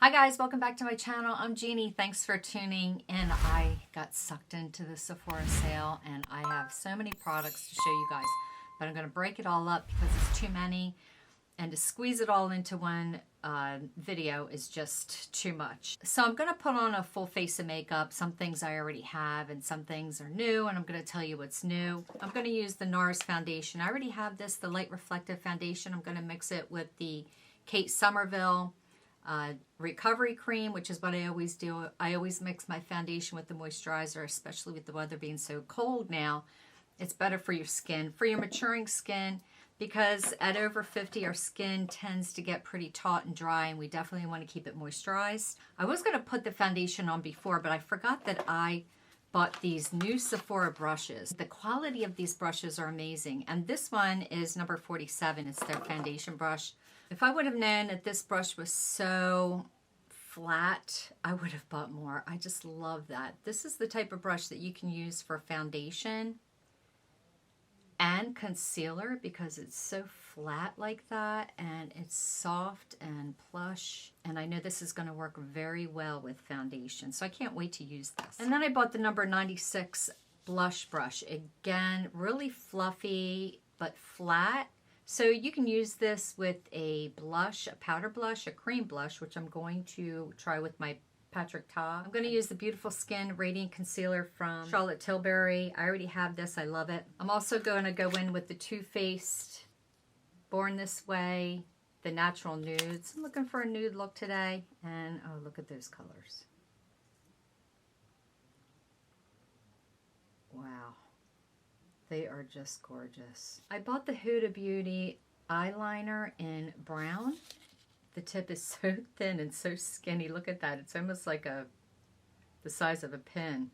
Hi guys, welcome back to my channel. I'm Jeannie. Thanks for tuning in. I got sucked into the Sephora sale and I have so many products to show you guys, but I'm going to break it all up because it's too many, and to squeeze it all into one video is just too much. So I'm going to put on a full face of makeup. Some things I already have and some things are new, and I'm going to tell you what's new. I'm going to use the NARS foundation. I already have this, the light reflective foundation. I'm going to mix it with the Kate Somerville recovery cream, which is what I always do. I always mix my foundation with the moisturizer, especially with the weather being so cold now. It's better for your skin, for your maturing skin, because at over 50 our skin tends to get pretty taut and dry, and we definitely want to keep it moisturized. I was going to put the foundation on before, but I forgot that I bought these new Sephora brushes. The quality of these brushes are amazing, and this one is number 47. It's their foundation brush. If I would have known that this brush was so flat, I would have bought more. I just love that. This is the type of brush that you can use for foundation and concealer because it's so flat like that, and it's soft and plush. And I know this is going to work very well with foundation, so I can't wait to use this. And then I bought the number 96 blush brush. Again, really fluffy but flat. So you can use this with a blush, a powder blush, a cream blush, which I'm going to try with my Patrick Ta. I'm going to use the Beautiful Skin Radiant Concealer from Charlotte Tilbury. I already have this. I love it. I'm also going to go in with the Too Faced Born This Way, the Natural Nudes. I'm looking for a nude look today. And oh, look at those colors. Wow. They are just gorgeous. I bought the Huda Beauty eyeliner in brown. The tip is so thin and so skinny. Look at that. It's almost like the size of a pin.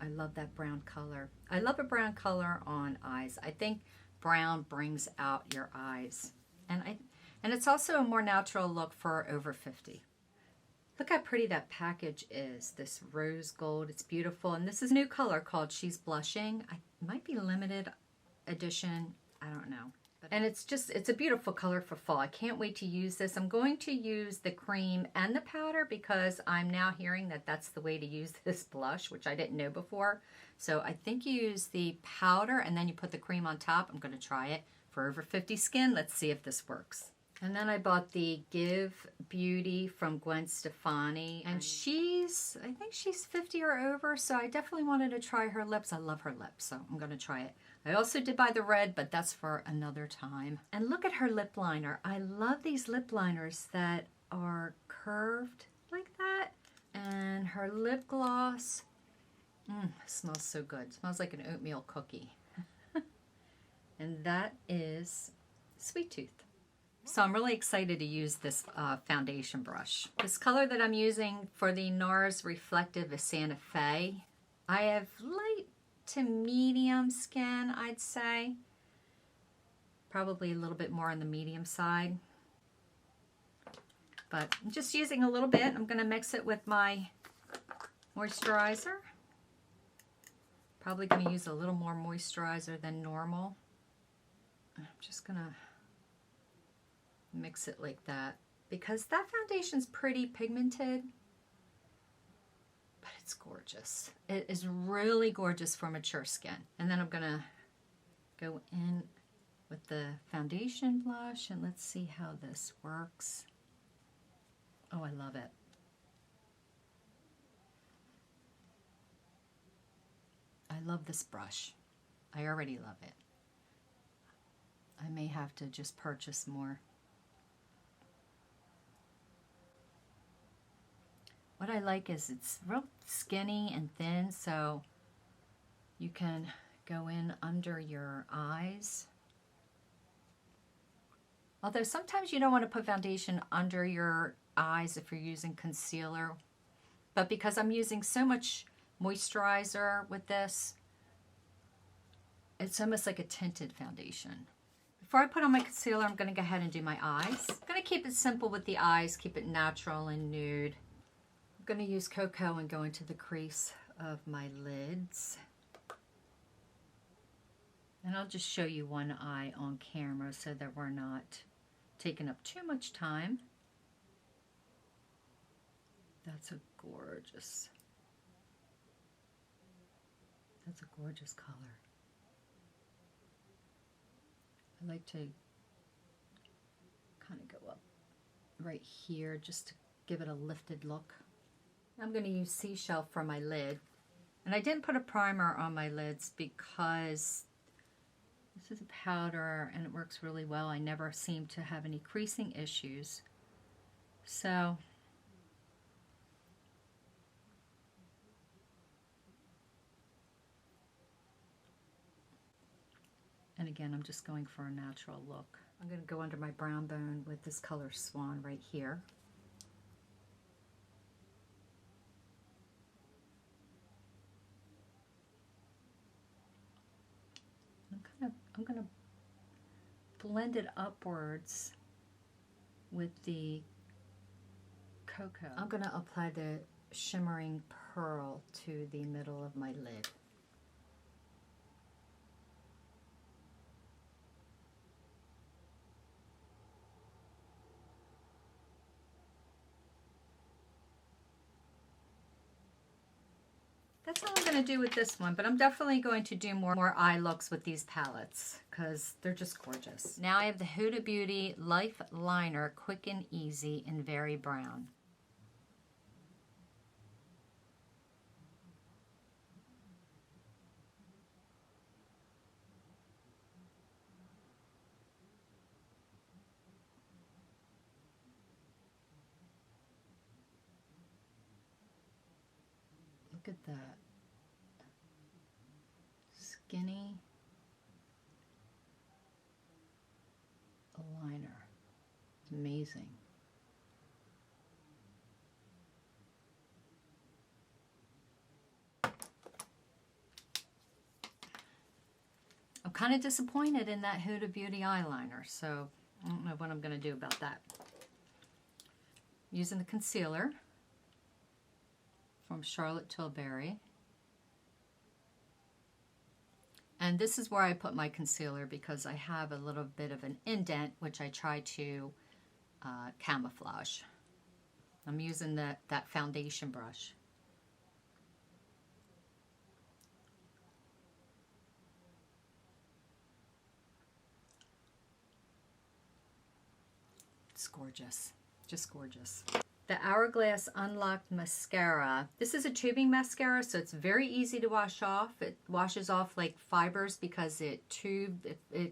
I love that brown color. I love a brown color on eyes. I think brown brings out your eyes. And it's also a more natural look for over 50. Look how pretty that package is. This rose gold. It's beautiful. And this is a new color called She's Blushing. It might be limited edition. I don't know. And it's a beautiful color for fall. I can't wait to use this. I'm going to use the cream and the powder because I'm now hearing that that's the way to use this blush, which I didn't know before. So I think you use the powder and then you put the cream on top. I'm going to try it for over 50 skin. Let's see if this works. And then I bought the Give Beauty from Gwen Stefani. And I think she's 50 or over, so I definitely wanted to try her lips. I love her lips, so I'm going to try it. I also did buy the red, but that's for another time. And look at her lip liner. I love these lip liners that are curved like that. And her lip gloss, smells so good. Smells like an oatmeal cookie. And that is Sweet Tooth. So I'm really excited to use this foundation brush. This color that I'm using for the NARS Reflective is Santa Fe. I have light to medium skin, I'd say. Probably a little bit more on the medium side. But I'm just using a little bit. I'm going to mix it with my moisturizer. Probably going to use a little more moisturizer than normal. I'm just going to mix it like that because that foundation's pretty pigmented, but it's gorgeous. It is really gorgeous for mature skin. And then I'm gonna go in with the foundation blush and let's see how this works. Oh, I love it. I love this brush. I already love it. I may have to just purchase more. What I like is it's real skinny and thin, so you can go in under your eyes. Although sometimes you don't want to put foundation under your eyes if you're using concealer. But because I'm using so much moisturizer with this, it's almost like a tinted foundation. Before I put on my concealer, I'm going to go ahead and do my eyes. I'm going to keep it simple with the eyes, keep it natural and nude. I'm going to use Cocoa and go into the crease of my lids. And I'll just show you one eye on camera so that we're not taking up too much time. That's a gorgeous color. I like to kind of go up right here just to give it a lifted look. I'm going to use Seashell for my lid. And I didn't put a primer on my lids because this is a powder and it works really well. I never seem to have any creasing issues. So and again, I'm just going for a natural look. I'm going to go under my brown bone with this color Swan right here. I'm going to blend it upwards with the cocoa. I'm going to apply the shimmering pearl to the middle of my lid. That's all I'm going to do with this one, but I'm definitely going to do more eye looks with these palettes because they're just gorgeous. Now I have the Huda Beauty Life Liner Quick and Easy in Very Brown. Look at that. Skinny liner. It's amazing. I'm kind of disappointed in that Huda Beauty eyeliner, so I don't know what I'm going to do about that. Using the concealer from Charlotte Tilbury. And this is where I put my concealer because I have a little bit of an indent, which I try to camouflage. I'm using that foundation brush. It's gorgeous, just gorgeous. The Hourglass Unlocked Mascara. This is a tubing mascara, so it's very easy to wash off. It washes off like fibers because it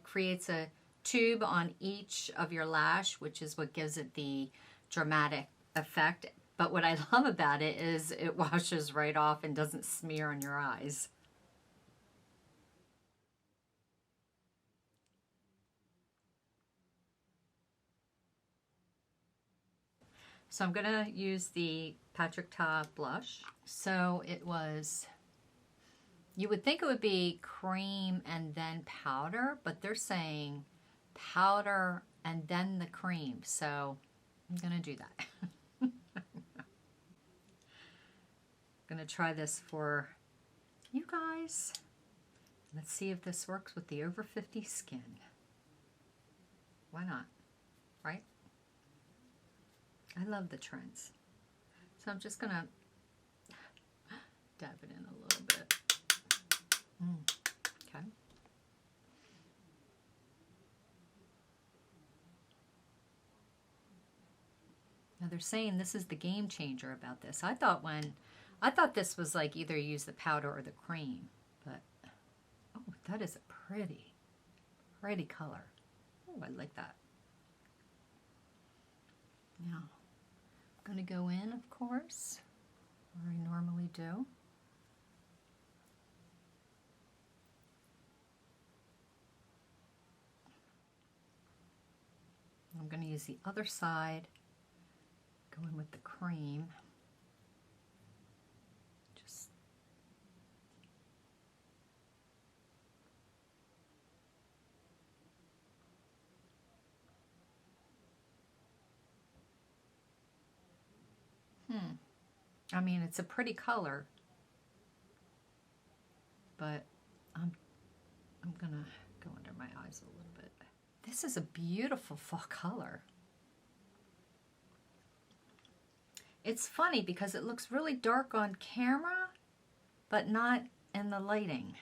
creates a tube on each of your lash, which is what gives it the dramatic effect. But what I love about it is it washes right off and doesn't smear on your eyes. So I'm going to use the Patrick Ta blush. So it was, you would think it would be cream and then powder, but they're saying powder and then the cream. So I'm going to do that. I'm going to try this for you guys. Let's see if this works with the over 50 skin. Why not, right? I love the trends. So I'm just going to dab it in a little bit. Okay. Now they're saying this is the game changer about this. I thought this was like either use the powder or the cream, but oh, that is a pretty color. Oh, I like that. Now, I'm going to go in, of course, where I normally do. I'm going to use the other side, go in with the cream. Just I mean, it's a pretty color, but I'm gonna go under my eyes a little bit. This is a beautiful fall color. It's funny because it looks really dark on camera, but not in the lighting.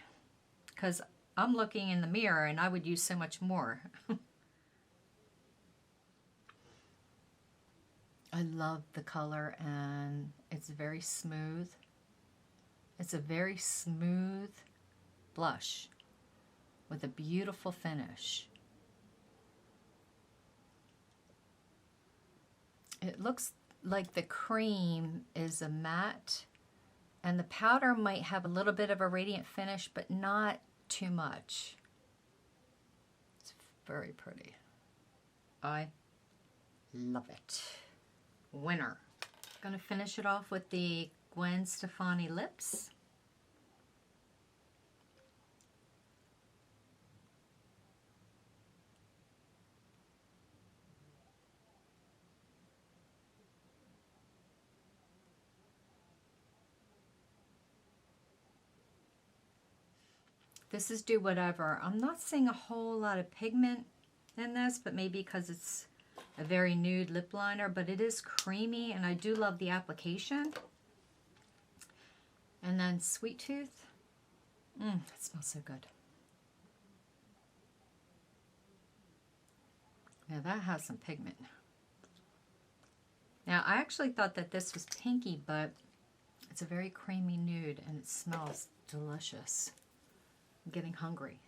Because I'm looking in the mirror and I would use so much more. I love the color and it's very smooth. It's a very smooth blush with a beautiful finish. It looks like the cream is a matte and the powder might have a little bit of a radiant finish, but not too much. It's very pretty. I love it. Winner. Gonna finish it off with the Gwen Stefani lips. This is Do Whatever. I'm not seeing a whole lot of pigment in this, but maybe because it's a very nude lip liner, but it is creamy and I do love the application. And then Sweet Tooth. It smells so good. Yeah, that has some pigment. Now, I actually thought that this was pinky, but it's a very creamy nude and it smells delicious. I'm getting hungry.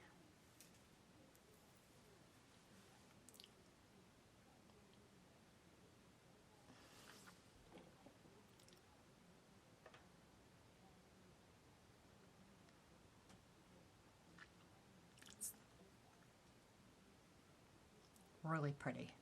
It's really pretty.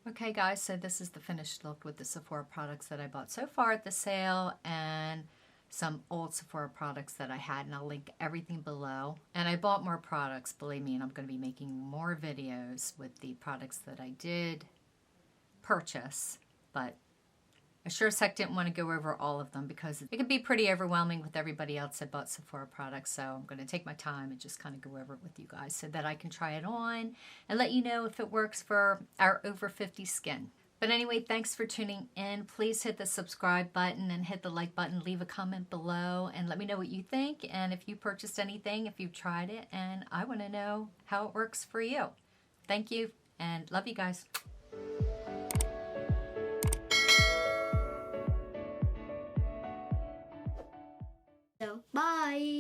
Okay guys, so this is the finished look with the Sephora products that I bought so far at the sale and some old Sephora products that I had, and I'll link everything below. And I bought more products, believe me, and I'm going to be making more videos with the products that I did purchase, but I sure as heck didn't want to go over all of them because it could be pretty overwhelming with everybody else that bought Sephora products. So I'm going to take my time and just kind of go over it with you guys so that I can try it on and let you know if it works for our over 50 skin. But anyway, thanks for tuning in. Please hit the subscribe button and hit the like button. Leave a comment below and let me know what you think and if you purchased anything, if you've tried it, and I want to know how it works for you. Thank you and love you guys. So, bye.